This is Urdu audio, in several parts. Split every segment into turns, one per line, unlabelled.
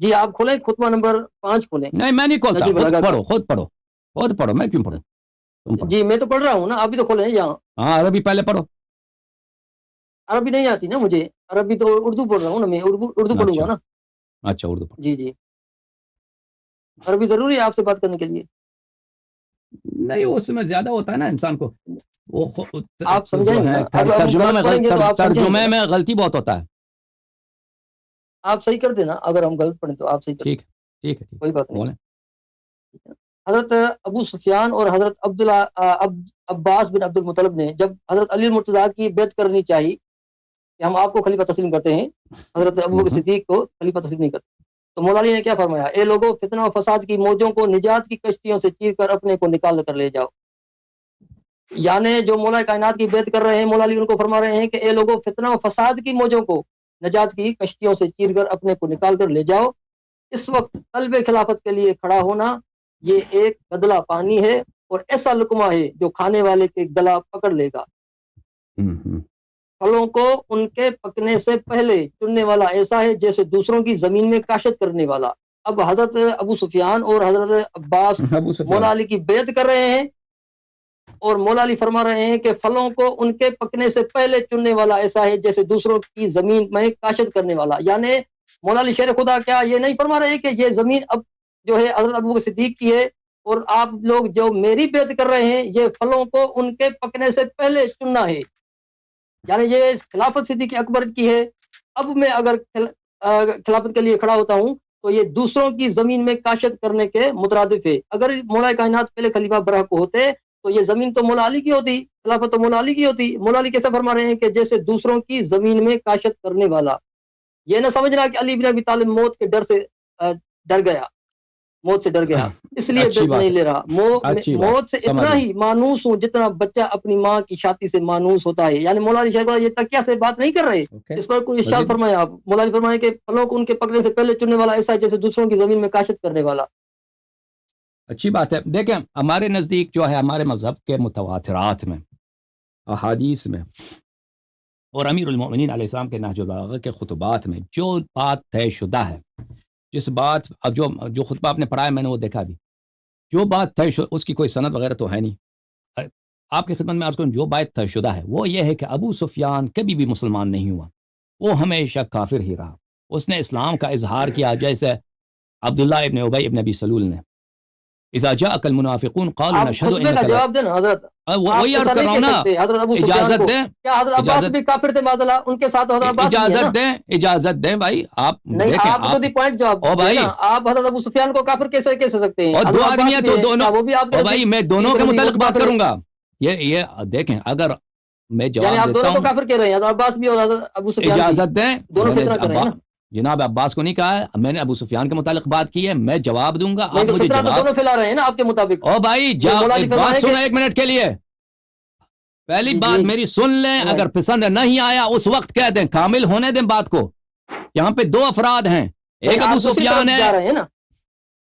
جی آپ کھولیں خطبہ نمبر 5 کھولیں.
نہیں میں نہیں کھولتا, خود پڑھو, میں کیوں پڑھوں؟
جی میں تو پڑھ رہا ہوں نا, آپ بھی تو کھولیں یہاں.
ہاں عربی پہلے پڑھو.
عربی نہیں آتی نا مجھے, عربی تو اردو پڑھ رہا ہوں نا میں, اردو پڑھوں گا نا.
اچھا اردو پڑھو.
جی عربی ضروری ہے آپ سے بات کرنے کے لیے؟
نہیں اس میں زیادہ ہوتا ہے نا انسان کو, وہ
آپ سمجھیں گے نا,
ترجمے میں غلطی بہت ہوتا ہے.
آپ صحیح کر دینا, اگر ہم غلط پڑھیں تو آپ صحیح کر دینا.
ٹھیک ہے
کوئی بات نہیں. حضرت ابو سفیان اور حضرت عباس بن عبد المطلب نے جب حضرت علی المرتضیٰ کی بیعت کرنی چاہیے کہ ہم آپ کو خلیفہ تسلیم کرتے ہیں, حضرت ابوبکر صدیق کو خلیفہ تسلیم نہیں کرتے, تو مولا علی نے کیا فرمایا, اے لوگوں فتنہ و فساد کی موجوں کو نجات کی کشتیوں سے چیر کر اپنے کو نکال کر لے جاؤ. یعنی جو مولا کائنات کی بیعت کر رہے ہیں, مولا علی ان کو فرما رہے ہیں کہ اے لوگوں فتنہ و فساد کی موجوں کو نجات کی کشتیوں سے چیر کر اپنے کو نکال کر لے جاؤ. اس وقت طلب خلافت کے لیے کھڑا ہونا یہ ایک گدلا پانی ہے اور ایسا لقمہ ہے جو کھانے والے کے گلا پکڑ لے گا. پھلوں کو ان کے پکنے سے پہلے چننے والا ایسا ہے جیسے دوسروں کی زمین میں کاشت کرنے والا. اب حضرت ابو سفیان اور حضرت عباس مولا علی کی بیعت کر رہے ہیں اور مولا علی فرما رہے ہیں کہ پھلوں کو ان کے پکنے سے پہلے چننے والا ایسا ہے جیسے دوسروں کی زمین میں کاشت کرنے والا. یعنی مولا علی شیر خدا کیا یہ نہیں فرما رہے کہ یہ زمین اب جو ہے حضرت ابوبکر صدیق کی ہے اور آپ لوگ جو میری بیعت کر رہے ہیں یہ پھلوں کو ان کے پکنے سے پہلے چننا ہے, یعنی یہ خلافت صدیق اکبر کی ہے. اب میں اگر خلافت کے لیے کھڑا ہوتا ہوں تو یہ دوسروں کی زمین میں کاشت کرنے کے مترادف ہے. اگر مولا کائنات پہلے خلیفہ برحق ہوتے تو یہ زمین تو مولا علی کی ہوتی, خلافت تو مولا علی کی ہوتی. مولا علی کیسے فرما رہے ہیں کہ جیسے دوسروں کی زمین میں کاشت کرنے والا. یہ نہ سمجھنا کہ علی بن ابی طالب موت کے ڈر سے ڈر گیا, موت سے ڈر گیا اس لیے بیعت نہیں لے رہا. موت سے اتنا ہی مانوس ہوں جتنا بچہ اپنی ماں کی چھاتی سے مانوس ہوتا ہے. یعنی مولا علی شاہ یہ تکیہ سے بات نہیں کر رہے, اس پر کوئی ارشاد فرمایا آپ. مولا علی فرمائے کہ پھلوں کو ان کے پکنے سے پہلے چننے والا ایسا ہے جیسے دوسروں کی زمین میں کاشت کرنے والا.
اچھی بات ہے. دیکھیں ہمارے نزدیک جو ہے ہمارے مذہب کے متواترات میں, احادیث میں اور امیر المؤمنین علیہ السلام کے نہج البلاغہ کے خطبات میں جو بات طے شدہ ہے, جس بات اب جو خطبہ آپ نے پڑھا ہے میں نے وہ دیکھا بھی, جو بات طے شدہ اس کی کوئی سند وغیرہ تو ہے نہیں. آپ کی خدمت میں عرض کروں جو بات طے شدہ ہے وہ یہ ہے کہ ابو سفیان کبھی بھی مسلمان نہیں ہوا, وہ ہمیشہ کافر ہی رہا. اس نے اسلام کا اظہار کیا جیسے عبداللہ ابن ابی ابن ابی سلول نے, اذا جاءك المنافقون قالوا نشهد انك
کا جواب دینا حضرت,
وہی عرض کر رہا ہوں نا.
حضرت ابو
اجازت
سفیان
دیں,
کیا حضرت عباس بھی کافر تھے معاذ ان کے ساتھ حضرت عباس
اجازت دیں بھائی. آپ
نہیں, آپ تو دی پوائنٹ جواب دیں نا. آپ حضرت ابو سفیان کو کافر کیسے کہہ سکتے ہیں؟
اور دو آدمی ہیں تو دونوں,
وہ بھی آپ
بھائی میں دونوں کے متعلق بات کروں گا. یہ دیکھیں اگر میں جواب دیتا ہوں,
کافر کہہ رہے ہیں حضرت عباس بھی اور حضرت ابو سفیان.
اجازت دیں,
دونوں فتنہ کر رہے ہیں نا.
جناب عباس کو نہیں کہا ہے, میں نے ابو سفیان کے متعلق بات کی ہے, میں جواب دوں گا.
آپ مجھے جواب دونوں پھیلا رہے ہیں نا آپ کے مطابق.
او بھائی بات سنیں ایک منٹ کے لیے, پہلی بات میری سن لیں. اگر پسند نہیں آیا اس وقت کہہ دیں, کامل ہونے دیں بات کو. یہاں پہ دو افراد ہیں, ایک ابو سفیان ہے,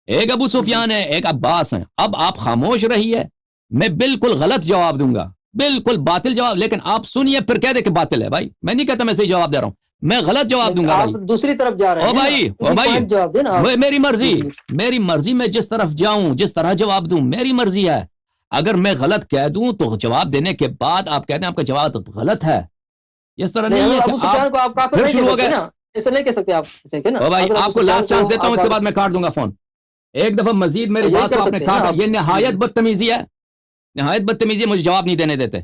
ایک ابو سفیان ہے, ایک عباس ہیں. اب آپ خاموش رہیے, میں بالکل غلط جواب دوں گا, بالکل باطل جواب. لیکن آپ سنیے پھر کہہ دیں کہ باطل ہے. بھائی میں نہیں کہتا میں صحیح جواب دے رہا ہوں, میں غلط جواب دوں گا.
آپ دوسری طرف جا رہے ہیں.
او بھائی میری مرضی, میں جس طرف جاؤں جس طرح جواب دوں میری مرضی ہے. اگر میں غلط کہہ دوں تو جواب دینے کے بعد آپ کہہ دیں آپ کا جواب غلط ہے. اس طرح نہیں ہے کہ آپ پھر شروع ہو گئے.
ایسا نہیں کہہ سکتے آپ.
او بھائی آپ کو لاسٹ چانس دیتا ہوں, اس کے بعد میں کاٹ دوں گا فون. ایک دفعہ مزید میری بات کو آپ نے کاٹا, یہ نہایت بدتمیزی ہے, نہایت بدتمیزی ہے. مجھے جواب نہیں دینے دیتے.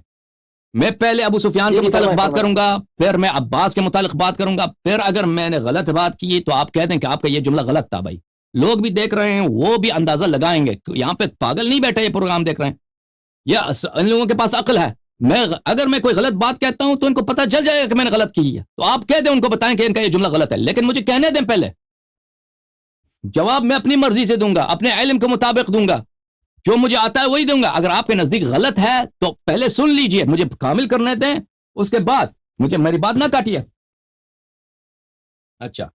میں پہلے ابو سفیان کے متعلق بات کروں گا, پھر میں عباس کے متعلق بات کروں گا, پھر اگر میں نے غلط بات کی تو آپ کہہ دیں کہ آپ کا یہ جملہ غلط تھا. بھائی لوگ بھی دیکھ رہے ہیں, وہ بھی اندازہ لگائیں گے. یہاں پہ پاگل نہیں بیٹھے, یہ پروگرام دیکھ رہے ہیں, یہ ان لوگوں کے پاس عقل ہے. اگر میں کوئی غلط بات کہتا ہوں تو ان کو پتہ چل جائے گا کہ میں نے غلط کی ہے, تو آپ کہہ دیں, ان کو بتائیں کہ ان کا یہ جملہ غلط ہے. لیکن مجھے کہنے دیں پہلے, جواب میں اپنی مرضی سے دوں گا, اپنے علم کے مطابق دوں گا, جو مجھے آتا ہے وہی دوں گا. اگر آپ کے نزدیک غلط ہے تو پہلے سن لیجئے, مجھے کامل کرنے دیں, اس کے بعد مجھے میری بات نہ کاٹیے. اچھا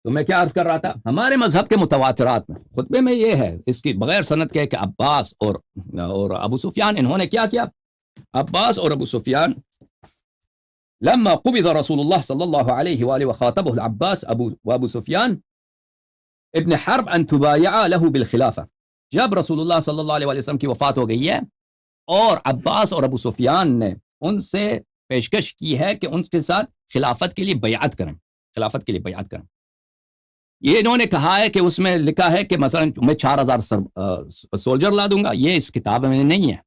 تو میں کیا عرض کر رہا تھا, ہمارے مذہب کے متواترات میں خطبے میں یہ ہے, اس کی بغیر سند کے, کہ عباس اور ابو سفیان انہوں نے کیا کیا. عباس اور ابو سفیان لما قبض رسول اللہ صلی اللہ علیہ وآلہ وخاطبه العباس ابو سفیان ابن حرب ان تبايع له بالخلافہ. جب رسول اللہ صلی اللہ علیہ وسلم کی وفات ہو گئی ہے اور عباس اور ابو سفیان نے ان سے پیشکش کی ہے کہ ان کے ساتھ خلافت کے لیے بیعت کریں، خلافت کے لیے بیعت کریں. یہ انہوں نے کہا ہے کہ اس میں لکھا ہے کہ مثلا میں 4000 سولجر لا دوں گا. یہ اس کتاب میں نہیں ہے،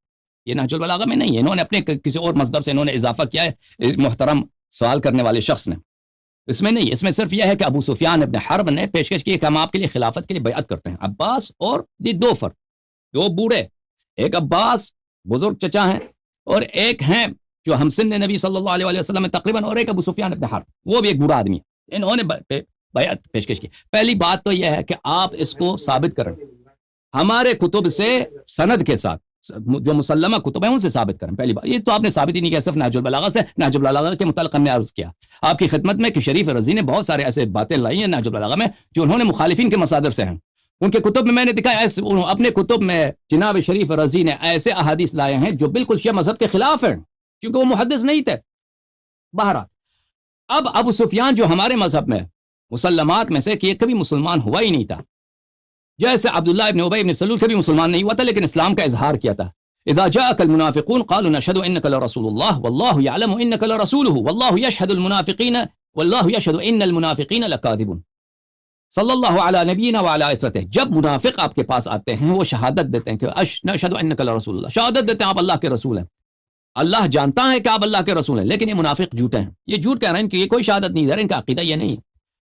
یہ نہج البلاغہ میں نہیں ہے. انہوں نے اپنے کسی اور مصدر سے انہوں نے اضافہ کیا ہے محترم سوال کرنے والے شخص نے. اس میں نہیں، اس میں صرف یہ ہے کہ ابو سفیان ابن حرب نے پیشکش کی کہ ہم آپ کے لیے خلافت کے لیے بیعت کرتے ہیں. عباس اور یہ دو فرد، دو بوڑھے، ایک عباس بزرگ چچا ہیں اور ایک ہیں جو ہم سن نبی صلی اللہ علیہ وسلم میں تقریباً، اور ایک ابو سفیان ابن حرب، وہ بھی ایک بوڑھا آدمی ہے. انہوں نے بیعت پیشکش کی. پہلی بات تو یہ ہے کہ آپ اس کو ثابت کریں ہمارے کتب سے سند کے ساتھ، جو مسلمہ کتب ہیں ان سے ثابت کریں. پہلی بات یہ تو آپ نے ثابت ہی نہیں کیا، صرف نہج البلاغہ سے. نہج البلاغہ کے متعلق ہم نے عرض کیا آپ کی خدمت میں کہ شریف رضی نے بہت سارے ایسے باتیں لائی ہیں نہج البلاغہ میں جو انہوں نے مخالفین کے مصادر سے ہیں. ان کے کتب میں نے دکھا ایسے، اپنے کتب میں جناب شریف رضی نے ایسے احادیث لائے ہیں جو بالکل شیعہ مذہب کے خلاف ہیں، کیونکہ وہ محدث نہیں تھے. بہرحال اب ابو سفیان جو ہمارے مذہب میں مسلمات میں سے کہ یہ کبھی مسلمان ہوا ہی نہیں تھا، جیسے عبداللہ ابن ابی ابن سلول کبھی مسلمان نہیں ہوا تھا لیکن اسلام کا اظہار کیا تھا. اذا جاءك المنافقون قالوا نشهد انك لرسول الله والله يعلم انك لرسوله والله يشهد المنافقين والله يشهد ان المنافقين لكاذبون. صلی اللہ علی نبینا وعلی عترتہ. جب منافق آپ کے پاس آتے ہیں وہ شہادت دیتے ہیں کہ نشهد انك لرسول الله، شہادت دیتے ہیں آپ اللہ کے رسول ہیں. اللہ جانتا ہے کہ آپ اللہ کے رسول ہیں، لیکن یہ منافق جھوٹے ہیں، یہ جھوٹ کہہ رہے ہیں کہ یہ کوئی شہادت نہیں دے رہے، ان کا عقیدہ یہ نہیں ہے.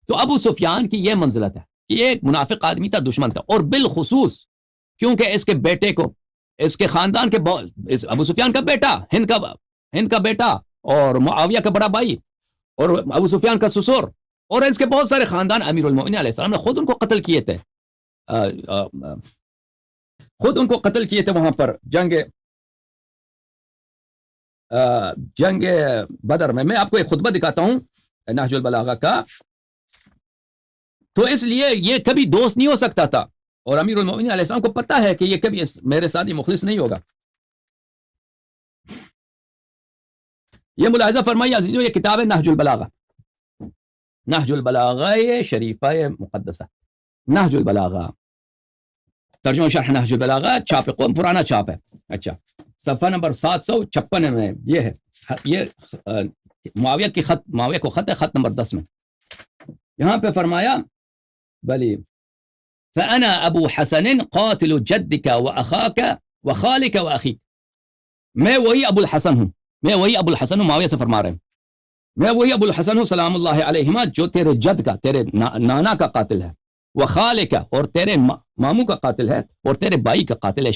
تو ابو سفیان کی یہ منزلت ہے کہ یہ ایک منافق آدمی تھا، دشمن تھا. اور بالخصوص کیونکہ اس کے بیٹے کو، اس کے خاندان کے ابو سفیان کا بیٹا، ہند کا بیٹا اور معاویہ کا بڑا بھائی اور ابو سفیان کا سسر اور اس کے بہت سارے خاندان، امیر المومنین علیہ السلام نے خود ان کو قتل کیے تھے، خود ان کو قتل کیے تھے وہاں پر جنگ بدر میں. میں آپ کو ایک خطبہ دکھاتا ہوں نہج البلاغہ کا. تو اس لیے یہ کبھی دوست نہیں ہو سکتا تھا، اور امیر المومنین علیہ السلام کو پتا ہے کہ یہ کبھی میرے ساتھ یہ مخلص نہیں ہوگا. یہ ملاحظہ فرمائیے عزیزو، یہ کتاب ہے نہج البلاغہ، نہج البلاغہ شریفہ مقدسہ، نہج البلاغہ ترجمہ شرح نہج البلاغہ، چھاپ قوم، پرانا چھاپ ہے. اچھا، صفحہ نمبر 756 میں یہ ہے، یہ معاویہ کو خط ہے، خط نمبر 10 میں. یہاں پہ فرمایا بلی فَأَنَا أَبُو حَسَنٍ قَاتِلُ جَدِّكَ وَأَخَاكَ وَخَالِكَ وَأَخِيكَ. میں وہی ابو الحسن ہوں، میں وہی ابو الحسن ہوں، معاویہ سے فرما رہے ہیں، میں وہی ابو الحسن ہوں سلام اللہ علیہما جو تیرے جد کا، تیرے نانا کا قاتل ہے، وخالک اور تیرے ماموں کا قاتل ہے، اور تیرے بھائی کا قاتل ہے.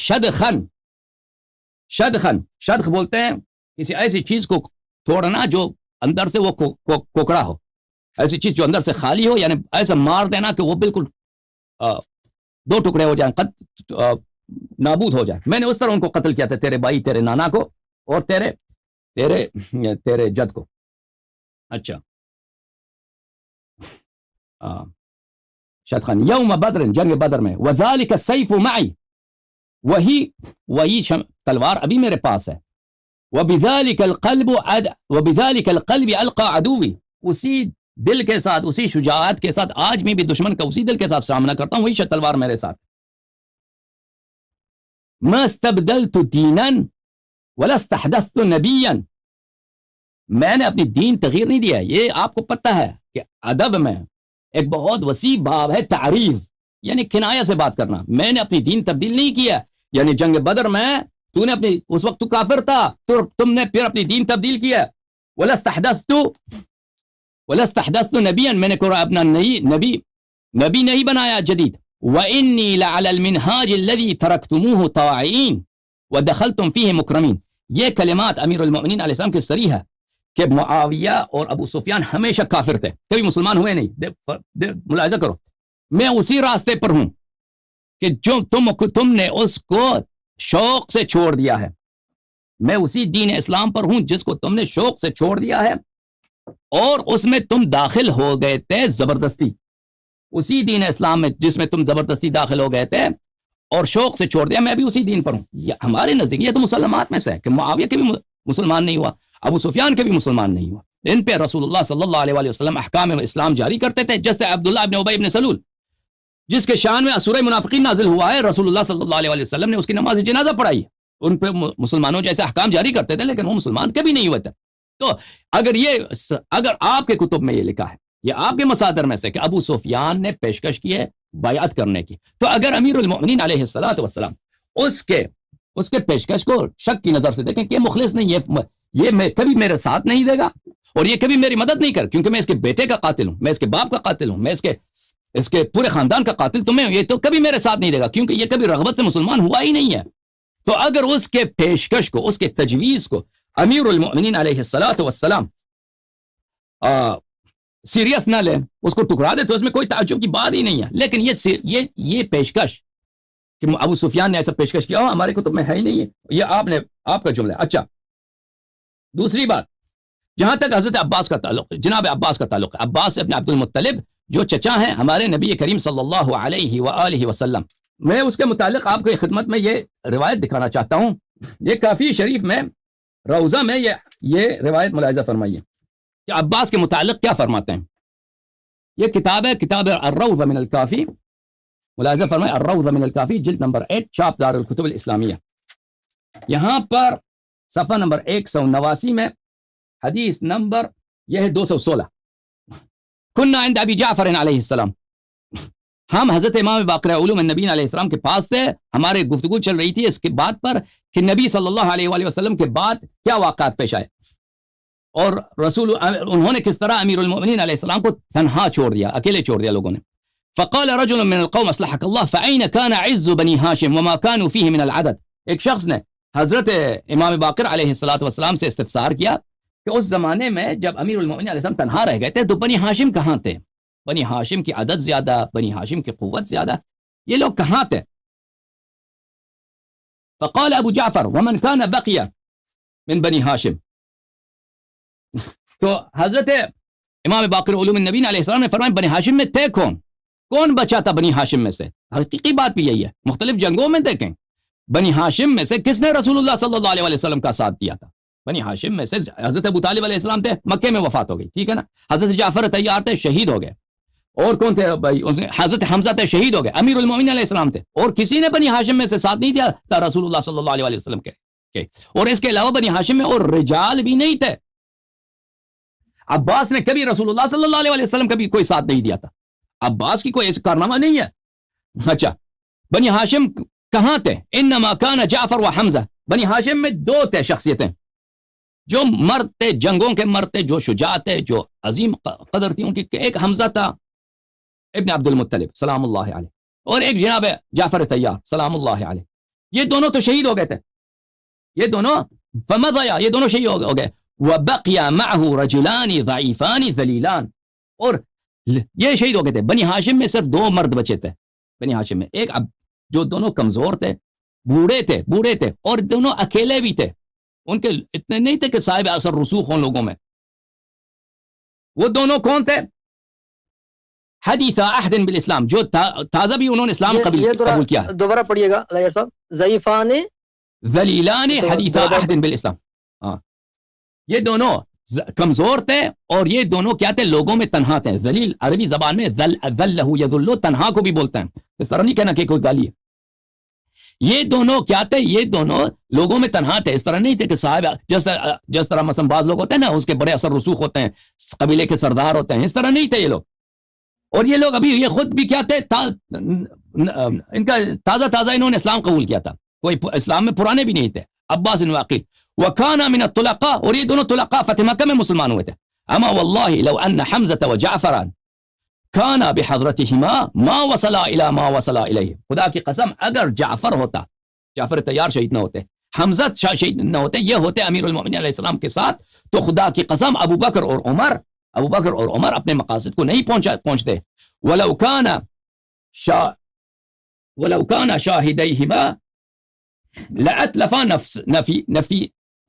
شدخ بولتے ہیں کسی ایسی چیز کو توڑنا جو اندر سے وہ کوکڑا ہو، ایسی چیز جو اندر سے خالی ہو، یعنی ایسا مار دینا کہ وہ بالکل دو ٹکڑے ہو جائیں، نابود ہو جائے. میں نے اس طرح ان کو قتل کیا تھا، تیرے بھائی، تیرے نانا کو اور تیرے جد کو. اچھا، شدخن یوم بدر، جنگ بدر میں، وذالک السیف معی، وہی تلوار ابھی میرے پاس ہے. وبذالک القلب القى عدوی، اسی دل کے ساتھ، اسی شجاعت کے ساتھ آج میں بھی دشمن کا اسی دل کے ساتھ سامنا کرتا ہوں، وہی تلوار میرے ساتھ. ما استبدلت دینا ولا استحدثت نبیا، میں نے اپنی دین تغییر نہیں دیا. یہ آپ کو پتہ ہے کہ ادب میں ایک بہت وسیع باب ہے تعریف، یعنی کنایہ سے بات کرنا. میں نے اپنی دین تبدیل نہیں کیا، یعنی جنگ بدر میں تو نے اپنی، اس وقت تو کافر تھا، تو تم نے پھر اپنی دین تبدیل کیا. ولا استحدثت نبیا، میں نے اپنا نبی نہیں بنایا جدید. وَإِنِّي لَعَلَى الْمِنْهَاجِ الَّذِي تَرَكْتُمُوهُ طَاعِعِينَ وَدَخَلْتُمْ فِيهِ مُكْرَمِينَ. یہ کلمات امیر المؤمنین علیہ السلام کے صریح ہے کہ معاویہ اور ابو سفیان ہمیشہ کافر تھے، کبھی مسلمان ہوئے نہیں. ملاحظہ کرو، میں اسی راستے پر ہوں کہ جو تم نے اس کو شوق سے چھوڑ دیا ہے. میں اسی دین اسلام پر ہوں جس کو تم نے شوق سے چھوڑ دیا ہے، اور اس میں تم داخل ہو گئے تھے زبردستی. اسی دین اسلام میں جس میں تم زبردستی داخل ہو گئے تھے اور شوق سے چھوڑ دیا، میں بھی اسی دین پر ہوں. ہمارے نزدیک یہ تو مسلمات میں سے ہے کہ معاویہ کے بھی مسلمان نہیں ہوا، ابو سفیان کے بھی مسلمان نہیں ہوا. ان پہ رسول اللہ صلی اللہ علیہ وسلم احکام اسلام جاری کرتے تھے، جیسے عبداللہ ابن ابی ابن سلول جس کے شان میں سورہ منافقین نازل ہوا ہے، رسول اللہ صلی اللہ علیہ وسلم نے اس کی نماز جنازہ پڑھائی ہے، ان پہ مسلمانوں جیسے احکام جاری کرتے تھے، لیکن وہ مسلمان کبھی نہیں ہوئے تھے۔ تو اگر آپ کے کتب میں یہ لکھا ہے، یہ آپ کے مصادر میں سے کہ ابو سفیان نے پیشکش کی ہے بیعت کرنے کی، تو اگر امیر المؤمنین علیہ الصلوۃ والسلام اس کے پیشکش کو شک کی نظر سے دیکھیں کہ یہ مخلص نہیں ہے، یہ کبھی میرے ساتھ نہیں دے گا اور یہ کبھی میری مدد نہیں کر، کیونکہ میں اس کے بیٹے کا قاتل ہوں، میں اس کے باپ کا قاتل ہوں، میں اس کے پورے خاندان کا قاتل تو میں، یہ تو کبھی میرے ساتھ نہیں دے گا، کیونکہ یہ کبھی رغبت سے مسلمان ہوا ہی نہیں ہے۔ تو اگر اس کے پیشکش کو، اس کے تجویز کو امیر المؤمنین علیہ الصلوۃ والسلام سیریس نہ لے، اس کو ٹکرا دے، تو اس میں کوئی تعجب کی بات ہی نہیں ہے۔ لیکن یہ پیشکش کہ ابو سفیان نے ایسا پیشکش کیا ہمارے کتب میں ہے ہی نہیں ہے، یہ آپ کا جملہ ہے۔ اچھا، دوسری بات، جہاں تک حضرت عباس کا تعلق، جناب عباس کا تعلق ہے، عباس ابن عبد المطلب جو چچا ہیں ہمارے نبی کریم صلی اللہ علیہ وآلہ وسلم، میں اس کے متعلق آپ کی خدمت میں یہ روایت دکھانا چاہتا ہوں۔ یہ کافی شریف میں روضہ میں یہ روایت ملاحظہ فرمائیے کہ عباس کے متعلق کیا فرماتے ہیں۔ یہ کتاب ہے، کتاب الروضہ من الکافی، ملاحظہ فرمائے، الروضہ من الکافی، جلد نمبر 8، چھاپ دار الکتب الاسلامیہ۔ یہاں پر صفحہ نمبر 189 میں حدیث نمبر یہ ہے 216، کننا عند ابی جعفر علیہ السلام، ہم حضرت امام باقر علوم النبی علیہ السلام کے پاس تھے، ہمارے گفتگو چل رہی تھی اس کے بات پر کہ نبی صلی اللہ علیہ وآلہ وسلم کے بعد کیا واقعات پیش آئے، اور انہوں نے کس طرح امیر المؤمنین علیہ السلام کو تنہا چھوڑ دیا، اکیلے چھوڑ دیا لوگوں نے۔ فقال رجل من القوم اصلحك الله فأين كان عز بني هاشم وما كانوا فيه من العدد، ایک شخص نے حضرت امام باقر علیہ السلام سے استفسار کیا کہ اس زمانے میں جب امیر المؤمنین علیہ السلام تنہا رہ گئے تھے تو بنی ہاشم کہاں تھے، بنی ہاشم کی عدد زیادہ، بنی ہاشم کی قوت زیادہ، یہ لوگ کہاں تھے؟ فقال ابو جعفر ومن كان بقي من بني ہاشم، تو حضرت امام باقر علوم النبی علیہ السلام نے فرمایا بنی ہاشم میں تھے کون بچا تھا بنی ہاشم میں سے؟ حقیقی بات بھی یہی ہے، مختلف جنگوں میں دیکھیں بنی ہاشم میں سے کس نے رسول اللہ صلی اللہ علیہ وسلم کا ساتھ دیا تھا؟ بنی ہاشم میں سے حضرت ابو طالب علیہ السلام تھے، مکے میں وفات ہو گئی، ٹھیک ہے نا، حضرت جعفر طیار تھے، شہید ہو گئے، اور کون تھے بھائی؟ حضرت حمزہ تھے، شہید ہو گئے، امیر المؤمنین علیہ السلام تھے، اور کسی نے بنی ہاشم میں سے ساتھ نہیں دیا تھا رسول اللہ صلی اللہ علیہ وسلم کے، اور اس کے علاوہ بنی ہاشم میں اور رجال بھی نہیں تھے۔ عباس نے کبھی رسول اللہ صلی اللہ علیہ وسلم کبھی کوئی ساتھ نہیں دیا تھا، عباس کی کوئی ایسا کارنامہ نہیں ہے۔ اچھا، بنی ہاشم کہاں تھے؟ انما کان جعفر و حمزہ، بنی ہاشم میں دو تھے شخصیتیں جو مرد تھے، جنگوں کے مرد تھے، جو شجاع تھے، جو عظیم قدر تھی ان کی، ایک حمزہ تھا ابن عبد المطلب سلام اللہ علیہ، اور ایک جناب جعفر طیار سلام اللہ علیہ، یہ دونوں تو شہید ہو گئے تھے، یہ دونوں فمضیا، یہ دونوں شہید ہو گئے، وبقي معه رجلان ضعيفان ذليلان، اور یہ شہید ہو گئے تھے۔ بنی ہاشم میں صرف دو مرد بچے تھے، بنی ہاشم میں ایک جو دونوں کمزور تھے، بوڑھے تھے، اور دونوں اکیلے بھی تھے، ان کے اتنے نہیں تھے کہ صاحب اثر رسوخ ہوں لوگوں میں۔ وہ دونوں کون تھے؟ حدیث عہد بالاسلام، جو تازہ بھی انہوں نے اسلام قبول کیا ہے۔
دوبارہ پڑھیے گا علیہ صاحب، ضعیفان
ذلیلان حدیث عہد بالاسلام، ہاں، یہ دونوں کمزور تھے اور یہ دونوں کیا تھے؟ لوگوں میں تنہا تھے۔ ذلیل عربی زبان میں ذلہ یذل، تنہا کو بھی بولتے ہیں، اس طرح نہیں کہنا کہ کوئی گالی ہے۔ یہ دونوں کیا تھے؟ یہ دونوں لوگوں میں تنہا تھے، اس طرح نہیں تھے کہ صاحب جس طرح مثلا بعض لوگ ہوتے ہیں نا، اس کے بڑے اثر رسوخ ہوتے ہیں، قبیلے کے سردار ہوتے ہیں، اس طرح نہیں تھے یہ لوگ۔ اور یہ لوگ ابھی یہ خود بھی کیا تھے؟ ان کا تازہ انہوں نے اسلام قبول کیا تھا، کوئی اسلام میں پرانے بھی نہیں تھے۔ عباس بن واقد وكان من الطلقاء، اور یہ دونوں طلقاء فتح مکہ میں مسلمان ہوئے تھے۔ اما والله لو ان حمزة وجعفرا كان بحضرتهما ما وصل الى ما وصل اليه، خدا کی قسم اگر جعفر ہوتا، جعفر طیار شہید نہ ہوتے، حمزہ شہید نہ ہوتے، یہ ہوتے امیر المؤمنین علیہ السلام کے ساتھ، تو خدا کی قسم ابو بکر اور عمر اپنے مقاصد کو نہیں پہنچتے۔ ولو كان شاهديهما لأتلفا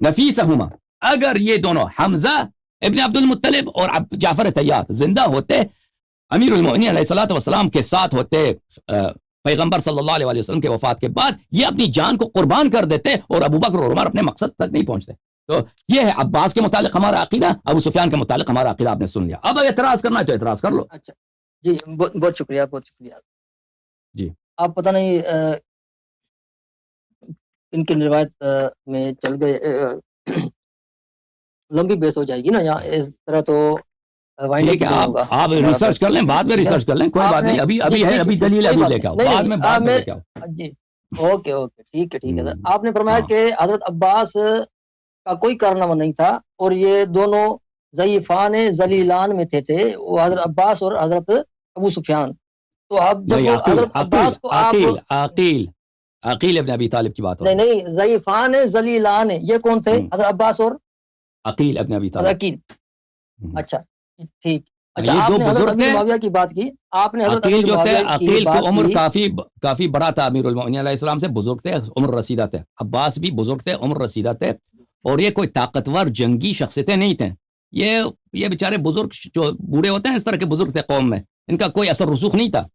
نفیسہما، اگر یہ دونوں حمزہ ابن عبد المطلب اور جعفر طیار زندہ ہوتے، امیر المؤمنین علیہ الصلوۃ والسلام کے ساتھ ہوتے، پیغمبر صلی اللہ علیہ وسلم کے وفات کے بعد یہ اپنی جان کو قربان کر دیتے اور ابو بکر اور عمر اپنے مقصد تک نہیں پہنچتے۔ تو یہ ہے عباس کے متعلق ہمارا عقیدہ، ابو سفیان کے متعلق ہمارا عقیدہ آپ نے سن لیا۔ اب اعتراض کرنا ہے تو اعتراض کر لو۔
اچھا جی، بہت شکریہ، بہت شکریہ۔
جی
آپ پتہ نہیں ان کی روایت میں چل گئے، لمبی بحث ہو جائے گی نا یہاں، اس طرح تو وائنڈ
ٹھیک
اپ
ہے،
نہیں ہوگا
آپ
ہمارا
ریسرچ
بس،
کر لیں، بعد میں
ٹھیک ہے نا؟
ریسرچ کر لیں، کوئی
آپ
بات
نے
نہیں، ابھی ہے،
ٹھیک
ابھی
ٹھیک
دلیل
کوئی
ابھی
بات
لے کے آؤ،
نہیں،
بعد میں بعد میں
میں
لے کے آؤ۔
جی اوکے اوکے ٹھیک ہے ٹھیک ہے سر، آپ نے فرمایا
ہاں
کہ حضرت عباس کا کوئی کارنامہ نہیں تھا اور یہ دونوں ضعیفان ذلیلان میں تھے وہ حضرت عباس اور حضرت ابو سفیان، تو اب
نہیں،
جب
عقیل
حضرت
عقیل
عباس کو آپ
عقیل عقیل عقیل ابن ابی طالب کی بات ہو
نہیں
رہی ہے،
نہیں ضعیفان ذلیلان یہ کون تھے؟ حضرت عباس اور
عقیل ابن ابی
حضرت
طالب،
عقیل، اچھا ٹھیک، اچھا
یہ
آپ
دو
نے حضرت
بزرگ
امیر
تھے۔
معاویہ کی بات کی، آپ نے حضرت
عقیل
امیر
جو تھے،
معاویہ کی
عقیل کی
بات
عمر
کی،
کافی بڑا تھا، امیر المؤمنین علیہ السلام سے بزرگ تھے، عمر رسیدہ تھے، عباس بھی بزرگ تھے، عمر رسیدہ تھے، اور یہ کوئی طاقتور جنگی شخصیتیں نہیں تھے، یہ بیچارے بزرگ جو بوڑھے ہوتے ہیں اس طرح کے بزرگ تھے قوم میں، ان کا کوئی اثر رسوخ نہیں تھا،